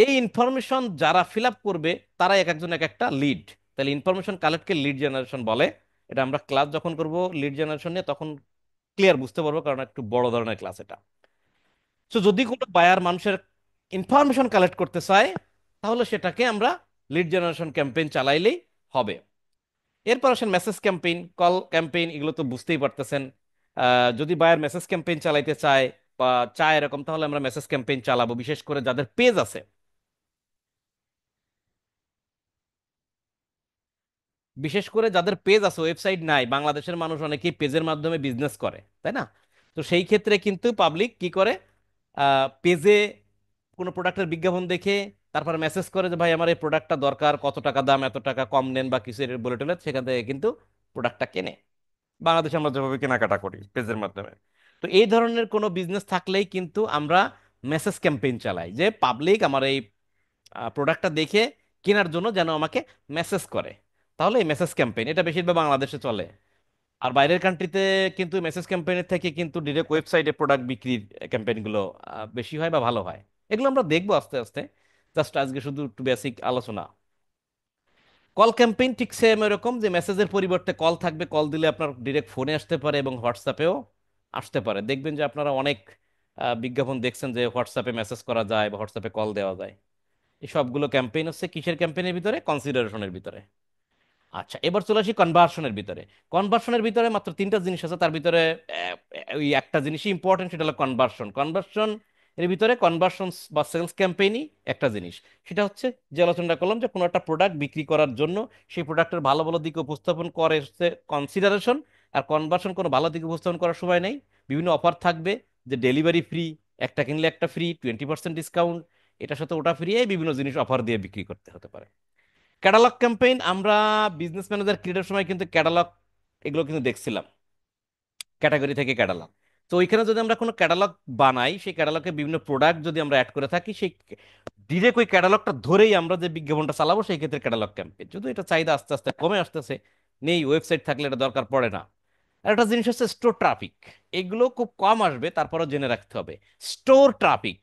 এই ইনফরমেশন যারা ফিল আপ করবে তারা এক একজন এক একটা লিড। তাহলে ইনফরমেশন কালেক্টকে লিড জেনারেশন বলে। এটা আমরা ক্লাস যখন করব লিড জেনারেশন নিয়ে, তখন ক্লিয়ার বুঝতে পারবো, কারণ একটু বড় ধরনের ক্লাস এটা। তো যদি কোনো বায়ার মানুষের ইনফরমেশন কালেক্ট করতে চায়, তাহলে সেটাকে আমরা লিড জেনারেশন ক্যাম্পেইন চালাইলেই হবে। এরপর আসেন মেসেজ ক্যাম্পেইন, কল ক্যাম্পেইন, এগুলো তো বুঝতেই পারতেছেন। যদি বায়ার মেসেজ ক্যাম্পেইন চালাইতে চায় বা চায় এরকম, তাহলে আমরা মেসেজ ক্যাম্পেইন চালাবো, বিশেষ করে যাদের পেজ আছে। বিশেষ করে যাদের পেজ আছে, ওয়েবসাইট নাই, বাংলাদেশের মানুষ অনেকেই পেজের মাধ্যমে বিজনেস করে, তাই না? তো সেই ক্ষেত্রে কিন্তু পাবলিক কি করে, পেজে কোনো প্রোডাক্টের বিজ্ঞাপন দেখে তারপর মেসেজ করে যে ভাই আমার এই প্রোডাক্টটা দরকার, কত টাকা দাম, এত টাকা কম নেন বা কিছু এর বলে টলে, সেখান থেকে কিন্তু প্রোডাক্টটা কেনে। বাংলাদেশে আমরা যেভাবে কেনাকাটা করি পেজের মাধ্যমে। তো এই ধরনের কোনো বিজনেস থাকলেই কিন্তু আমরা মেসেজ ক্যাম্পেইন চালাই, যে পাবলিক আমার এই প্রোডাক্টটা দেখে কেনার জন্য যেন আমাকে মেসেজ করে। তাহলে এই মেসেজ ক্যাম্পেইন এটা বেশিরভাগ বাংলাদেশে চলে। আর বাইরের কান্ট্রিতে কিন্তু মেসেজ ক্যাম্পেইনের থেকে কিন্তু ডিরেক্ট ওয়েবসাইটে প্রোডাক্ট বিক্রির ক্যাম্পেইনগুলো বেশি হয় বা ভালো হয়। এগুলো আমরা দেখবো আস্তে আস্তে। জাস্ট আজকে শুধু একটু বেসিক আলোচনা। কল ক্যাম্পেইন ঠিক সেম এরকম, যে মেসেজের পরিবর্তে কল থাকবে, কল দিলে আপনার ডিরেক্ট ফোনে আসতে পারে এবং হোয়াটসঅ্যাপেও আসতে পারে। দেখবেন যে আপনারা অনেক বিজ্ঞাপন দেখছেন যে হোয়াটসঅ্যাপে মেসেজ করা যায় বা হোয়াটসঅ্যাপে কল দেওয়া যায়। এই সবগুলো ক্যাম্পেইন হচ্ছে কিসের ক্যাম্পেইনের ভিতরে? কনসিডারেশনের ভিতরে। আচ্ছা, এবার চলে আসি কনভার্সনের ভিতরে। কনভার্সনের ভিতরে মাত্র তিনটা জিনিস আছে, তার ভিতরে আহ, ওই একটা জিনিসই ইম্পর্টেন্ট, সেটা হলো কনভার্সন। কনভার্সন এর ভিতরে কনভার্সন বা সেলস ক্যাম্পেইনই একটা জিনিস। সেটা হচ্ছে যে আলোচনা করলাম, যে কোনো একটা প্রোডাক্ট বিক্রি করার জন্য সেই প্রোডাক্টের ভালো ভালো দিক উপস্থাপন করে হচ্ছে কনসিডারেশন। আর কনভার্সন কোনো ভালো দিক উপস্থাপন করার সময় নেই। বিভিন্ন অফার থাকবে, যে ডেলিভারি ফ্রি, একটা কিনলে একটা ফ্রি, 20% ডিসকাউন্ট, এটার সাথে ওটা ফ্রি, এই বিভিন্ন জিনিস অফার দিয়ে বিক্রি করতে হতে পারে। ক্যাটালগ ক্যাম্পেইন, আমরা বিজনেস ম্যানেজার ক্রিয়েটের সময় কিন্তু ক্যাটালগ এগুলো কিন্তু দেখছিলাম, ক্যাটাগরি থেকে ক্যাটালগ। তো ওইখানে যদি আমরা কোনো ক্যাটালগ বানাই, সেই ক্যাটালগে বিভিন্ন প্রোডাক্ট যদি আমরা অ্যাড করে থাকি, সেই ডিরেক্ট ওই ক্যাটালগটা ধরেই আমরা যে বিজ্ঞাপনটা চালাবো, সেই ক্ষেত্রে ক্যাটালগ ক্যাম্পেইন। যদি এটা চাহিদা আস্তে আস্তে কমে আসতেছে, নেই, ওয়েবসাইট থাকলে এটা দরকার পড়ে না। আর একটা জিনিস হচ্ছে স্টোর ট্রাফিক। এগুলো খুব কম আসবে, তারপরেও জেনে রাখতে হবে। Store traffic.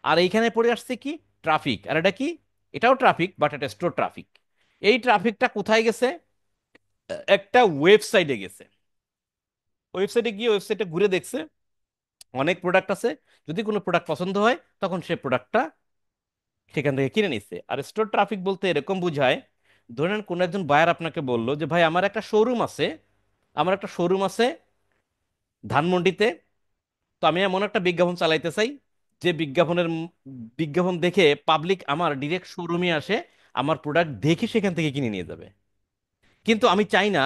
আর এইখানে পড়ে আসছে কি? ট্রাফিক। আর এটা কি? এটাও ট্রাফিক, বাট এটা স্টোর ট্রাফিক। এই ট্রাফিকটা কোথায় গেছে? একটা ওয়েবসাইটে গেছে। ওয়েবসাইটে গিয়ে ওয়েবসাইটে ঘুরে দেখছে অনেক প্রোডাক্ট আছে, যদি কোনো প্রোডাক্ট পছন্দ হয় তখন সে প্রোডাক্টটা সেখান থেকে কিনে নিচ্ছে। আর স্টোর ট্রাফিক বলতে এরকম বোঝায়, ধরেন কোনো একজন বায়ার আপনাকে বলল যে ভাই আমার একটা শোরুম আছে, আমার একটা শোরুম আছে ধানমন্ডিতে, তো আমি এমন একটা বিজ্ঞাপন চালাইতে চাই যে বিজ্ঞাপন দেখে পাবলিক আমার ডিরেক্ট শোরুমে আসে, আমার প্রোডাক্ট দেখে সেখান থেকে কিনে নিয়ে যাবে। কিন্তু আমি চাই না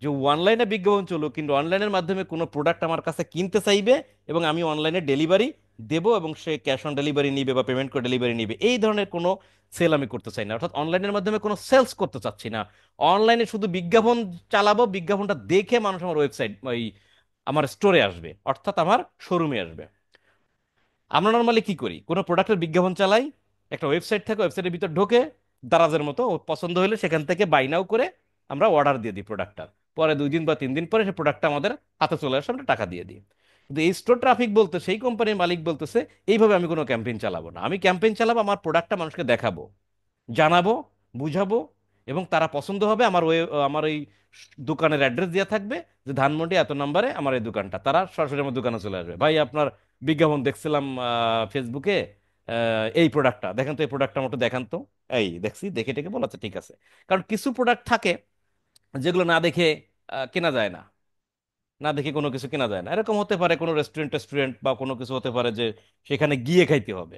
যে অনলাইনে বিজ্ঞাপন চলুক, কিন্তু অনলাইনের মাধ্যমে কোনো প্রোডাক্ট আমার কাছে কিনতে চাইবে এবং আমি অনলাইনে ডেলিভারি দেবো এবং সে ক্যাশ অন ডেলিভারি নিবে বা পেমেন্ট করে ডেলিভারি নিবে, এই ধরনের কোনো সেল আমি করতে চাই না। অর্থাৎ অনলাইনের মাধ্যমে কোনো সেলস করতে চাচ্ছি না। অনলাইনে শুধু বিজ্ঞাপন চালাবো, বিজ্ঞাপনটা দেখে মানুষ আমার ওয়েবসাইট ওই আমার স্টোরে আসবে, অর্থাৎ আমার শোরুমে আসবে। আমরা নর্মালি কি করি? কোনো প্রোডাক্টের বিজ্ঞাপন চালাই, একটা ওয়েবসাইট থাকে, ওয়েবসাইটের ভিতর ঢোকে দারাজের মতো, ও পছন্দ হলে সেখান থেকে বাই নাও করে আমরা অর্ডার দিয়ে দিই প্রোডাক্টটা। পরে 2 দিন বা 3 দিন পরে সেই প্রোডাক্টটা আমাদের হাতে চলে আসে, আমরা টাকা দিয়ে দিই। কিন্তু এই স্টোর ট্রাফিক বলতে সেই কোম্পানির মালিক বলতেছে এইভাবে আমি কোনো ক্যাম্পেইন চালাবো না। আমি ক্যাম্পেইন চালাবো, আমার প্রোডাক্টটা মানুষকে দেখাবো, জানাবো, বুঝাবো, এবং তারা পছন্দ হবে। আমার এই দোকানের অ্যাড্রেস দেওয়া থাকবে, যে ধানমন্ডি এত নম্বরে আমার এই দোকানটা, তারা সরাসরি আমার দোকানে চলে আসবে, ভাই আপনার বিজ্ঞাপন দেখছিলাম ফেসবুকে, এই প্রোডাক্টটা দেখেন তো, এই প্রোডাক্টটা মতো দেখান তো। এই দেখছি, দেখে টেকে বলা আচ্ছা ঠিক আছে। কারণ কিছু প্রোডাক্ট থাকে যেগুলো না দেখে কেনা যায় না, না দেখে কোনো কিছু কেনা যায় না। এরকম হতে পারে কোনো রেস্টুরেন্ট বা কোনো কিছু হতে পারে যে সেখানে গিয়ে খাইতে হবে।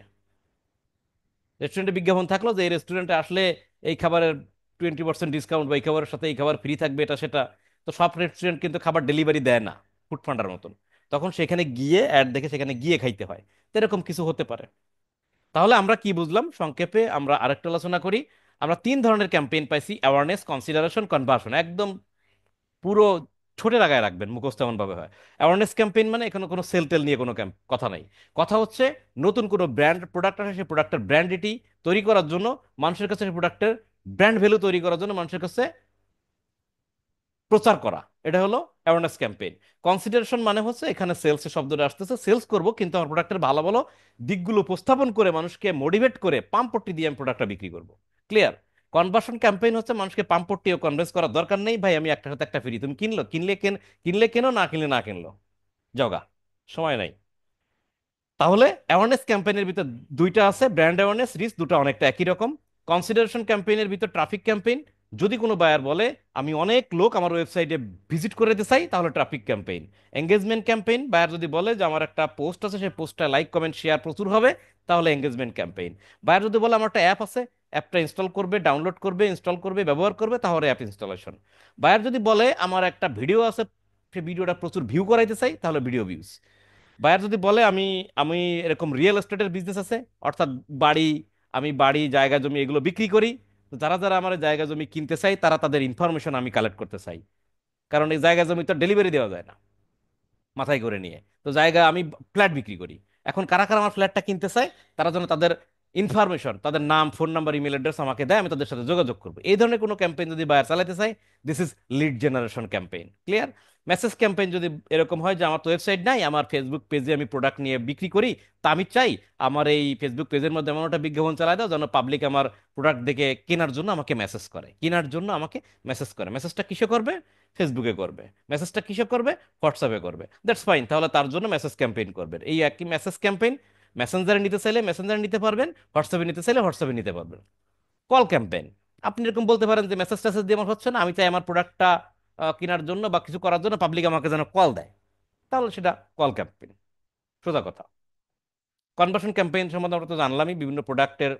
রেস্টুরেন্টে বিজ্ঞাপন থাকলো যে এই রেস্টুরেন্টে আসলে এই খাবারের 20% ডিসকাউন্ট, বা এই খাবারের সাথে এই খাবার ফ্রি থাকবে, এটা সেটা। তো সব রেস্টুরেন্ট কিন্তু খাবার ডেলিভারি দেয় না, ফুড পান্ডার মতন। তখন সেখানে গিয়ে অ্যাড দেখে সেখানে গিয়ে খাইতে হয়। তো এরকম কিছু হতে পারে। তাহলে আমরা কি বুঝলাম সংক্ষেপে? আমরা আরেকটু আলোচনা করি। আমরা 3 ধরনের ক্যাম্পেইন পাইছি: অ্যাওয়ারনেস, কনসিডারেশন, কনভার্সন। একদম পুরো ছোটে লাগায় রাখবেন, মুখস্থ এমন ভাবে হয়। অ্যাওয়ারনেস ক্যাম্পেইন মানে এখানে কোনো সেল টেল নিয়ে কোনো কথা নাই। কথা হচ্ছে নতুন কোনো ব্র্যান্ড প্রোডাক্ট আসে, সেই প্রোডাক্টের ব্র্যান্ডিটি তৈরি করার জন্য, মানুষের কাছে সেই প্রোডাক্টের ব্র্যান্ড ভ্যালু তৈরি করার জন্য মানুষের কাছে প্রচার করা, এটা হলো অ্যাওয়ারনেস ক্যাম্পেইন। কনসিডারেশন মানে হচ্ছে এখানে সেলস শব্দটা আসতেছে, সেলস করব কিন্তু আমার প্রোডাক্টের ভালো ভালো দিকগুলো উপস্থাপন করে মানুষকে মোটিভেট করে পাম্পটি দিয়ে আমি প্রোডাক্টটা বিক্রি করব। ক্লিয়ার? কনভার্সন ক্যাম্পেইন হচ্ছে মানুষকে পাম্পটি ও কনভিন্স করার দরকার নেই, ভাই আমি একটার সাথে একটা ফ্রি, তুমি কিনলে কেনো, না কিনলে না কিনলো, জগা, সময় নাই। তাহলে অ্যাওয়ারনেস ক্যাম্পেইনের ভিতর দুইটা আছে, ব্র্যান্ড অ্যাওয়ারনেস, রিচ, দুটো অনেকটা একই রকম। কনসিডারেশন ক্যাম্পেইনের ভিতর ট্রাফিক ক্যাম্পেইন। যদি কোনো বায়ার বলে আমি অনেক লোক আমার ওয়েবসাইটে ভিজিট করে দিতে চাই, তাহলে traffic campaign. Engagement campaign, buyer যদি বলে যে আমার একটা পোস্ট আছে, সেই পোস্টটা লাইক কমেন্ট শেয়ার প্রচুর হবে, তাহলে এঙ্গেজমেন্ট ক্যাম্পেইন। বায়ার যদি বলে আমার একটা অ্যাপ আছে, অ্যাপটা ইনস্টল করবে, ডাউনলোড করবে, ইনস্টল করবে, ব্যবহার করবে, তাহলে অ্যাপ ইনস্টলেশন। বায়ার যদি বলে আমার একটা ভিডিও আছে, সেই ভিডিওটা প্রচুর ভিউ করাইতে চাই, তাহলে ভিডিও ভিউজ। বায়ার যদি বলে আমি আমি এরকম রিয়েল এস্টেটের বিজনেস আছে, অর্থাৎ বাড়ি, আমি বাড়ি জায়গা জমি এগুলো বিক্রি করি, তো যারা যারা আমার জায়গা জমি কিনতে চাই তারা তাদের ইনফরমেশন আমি কালেক্ট করতে চাই। কারণ এই জায়গা জমি তো ডেলিভারি দেওয়া যায় না মাথায় করে নিয়ে। তো জায়গা আমি ফ্ল্যাট বিক্রি করি, এখন কারা কারা আমার ফ্ল্যাটটা কিনতে চায়, তারা যেন তাদের ইনফরমেশন, তাদের নাম, ফোন নাম্বার, ইমেল অ্যাড্রেস আমাকে দেয়, আমি তাদের সাথে যোগাযোগ করবো। এই ধরনের কোনো ক্যাম্পেইন যদি বায়ার চালাতে চাই, this is lead generation campaign. Clear? Message campaign যদি এরকম হয় যে আমার তো ওয়েবসাইট নাই, আমার ফেসবুক পেজে আমি প্রোডাক্ট নিয়ে বিক্রি করি, তা আমি চাই আমার এই ফেসবুক পেজের মধ্যে এমন একটা বিজ্ঞাপন চালায় দাও যেন পাবলিক আমার প্রোডাক্ট দেখে কেনার জন্য আমাকে মেসেজ করে, কেনার জন্য আমাকে মেসেজ করে। মেসেজটা কিসে করবে? ফেসবুকে করবে। মেসেজটা কিসে করবে? হোয়াটসঅ্যাপে করবে। দ্যাটস ফাইন, তাহলে তার জন্য মেসেজ ক্যাম্পেইন করবেন। এই একই মেসেজ ক্যাম্পেইন মেসেঞ্জারে নিতে চাইলে মেসেঞ্জারে নিতে পারবেন, হোয়াটসঅ্যাপে নিতে চাইলে হোয়াটসঅ্যাপে নিতে পারবেন। কল ক্যাম্পেইন, আপনি এরকম বলতে পারেন যে মেসেজ টেসেজ দিয়ে আমার হচ্ছে না, আমি চাই আমার প্রোডাক্টটা কেনার জন্য বা কিছু করার জন্য পাবলিক আমাকে যেন কল দেয়, তাহলে সেটা কল ক্যাম্পেইন। সোজা কথা। কনভার্সন ক্যাম্পেইন সম্বন্ধে আমরা তো জানলামই, বিভিন্ন প্রোডাক্টের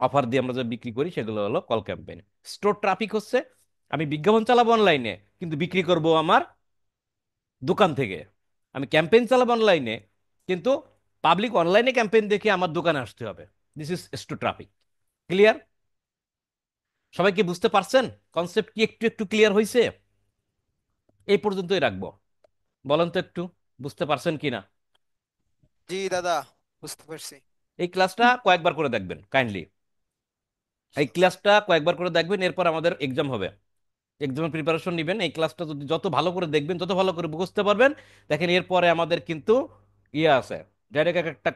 অফার দিয়ে আমরা যে বিক্রি করি সেগুলো হলো কল ক্যাম্পেইন। স্টোর ট্রাফিক হচ্ছে আমি বিজ্ঞাপন চালাবো অনলাইনে কিন্তু বিক্রি করব আমার দোকান থেকে। আমি ক্যাম্পেইন চালাবো অনলাইনে কিন্তু পাবলিক অনলাইনে ক্যাম্পেইন দেখে আমার দোকানে আসতে হবে। This is store traffic. Clear? সবাই কি বুঝতে পারছেন? কনসেপ্ট কি একটু একটু ক্লিয়ার হয়েছে? এই পর্যন্তই রাখবো। বলেন তো একটু বুঝতে পারছেন কিনা। জি দাদা, বুঝতে পারছি। এই ক্লাসটা কয়েকবার করে দেখবেন কাইন্ডলি। এই ক্লাসটা কয়েকবার করে দেখবেন, এরপর আমাদের এক্সাম হবে, এক্সামের প্রিপারেশন নেবেন। এই ক্লাসটা যদি যত ভালো করে দেখবেন তত ভালো করে বুঝতে পারবেন। দেখেন এরপরে আমাদের কিন্তু ইয়ে আছে, ডাইরেক্ট একটা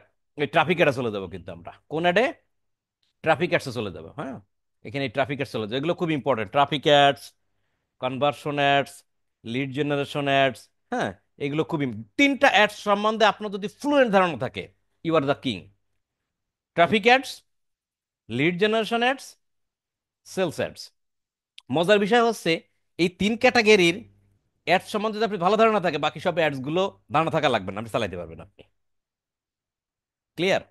ট্রাফিক অ্যাডে চলে যাবো, কিন্তু আমরা কোন অ্যাডে? ট্রাফিক অ্যাডসে চলে যাবো। হ্যাঁ, এখানে এই ট্রাফিক অ্যাডস চলে যাবে, এগুলো খুব important. Traffic ads, conversion ads, lead generation ads. হ্যাঁ, এগুলো খুবই, তিনটা অ্যাডস সম্বন্ধে আপনার যদি ফ্লুয়েন্ট ধারণা থাকে, you are the king. Traffic ads, lead generation ads, sales ads. মজার বিষয় হচ্ছে এই তিন ক্যাটাগরির অ্যাডস সম্বন্ধে যদি আপনি ভালো ধারণা থাকে, বাকি সব অ্যাডস গুলো ধারণা থাকা লাগবে না, আপনি চালাইতে পারবেন আপনি। ক্লিয়ার?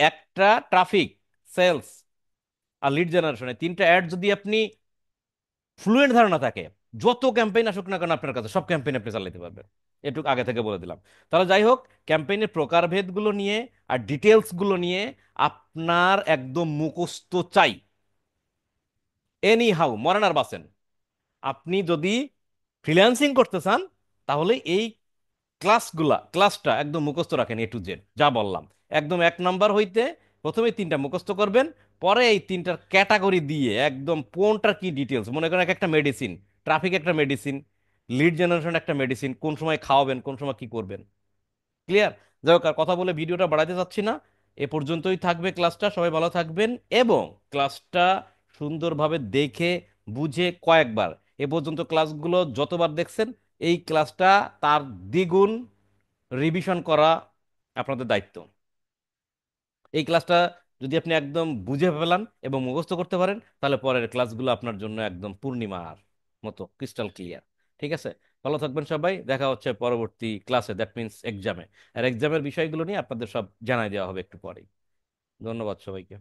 একটা ট্রাফিক, সেলস আর লিড জেনারেশনে তিনটা অ্যাড যদি আপনি ফ্লুয়েন্ট ধারণা থাকে, যত ক্যাম্পেইন আসুক না কেন আপনার কাছে, সব ক্যাম্পেইন আপনি চালাতে পারবেন। এটুকু আগে থেকে বলে দিলাম। তাহলে যাই হোক, ক্যাম্পেইনের প্রকারভেদগুলো নিয়ে আর ডিটেলস গুলো নিয়ে আপনার একদম মুখস্থ চাই। এনি হাউ, মরেন আর বাঁচেন। আপনি যদি ফ্রিল্যান্সিং করতে চান তাহলে এই ক্লাসটা একদম মুখস্থ রাখেন, এ টু জেড যা বললাম। একদম 1 নাম্বার হইতে প্রথমে তিনটা মুখস্থ করবেন, পরে এই তিনটার ক্যাটাগরি দিয়ে একদম কোনটার কি ডিটেলস, মনে করেন এক একটা মেডিসিন, ট্রাফিক একটা মেডিসিন, লিড জেনারেশন একটা মেডিসিন, কোন সময় খাওয়াবেন, কোন সময় কি করবেন। ক্লিয়ার? যাই হোক, আর কথা বলে ভিডিওটা বাড়াতে চাচ্ছি না, এ পর্যন্তই থাকবে ক্লাসটা। সবাই ভালো থাকবেন এবং ক্লাসটা সুন্দরভাবে দেখে বুঝে কয়েকবার, এ পর্যন্ত ক্লাসগুলো যতবার দেখছেন এই ক্লাসটা তার দ্বিগুণ রিভিশন করা আপনাদের দায়িত্ব। এই ক্লাসটা যদি আপনি একদম বুঝে ফেলান এবং মুখস্থ করতে পারেন, তাহলে পরের ক্লাসগুলো আপনার জন্য একদম পূর্ণিমার মতো ক্রিস্টাল ক্লিয়ার। ঠিক আছে? ভালো থাকবেন সবাই, দেখা হচ্ছে পরবর্তী ক্লাসে, দ্যাট মিন্স এক্সামে। আর এক্সামের বিষয়গুলো নিয়ে আপনাদের সব জানাই দেওয়া হবে একটু পরেই। ধন্যবাদ সবাইকে।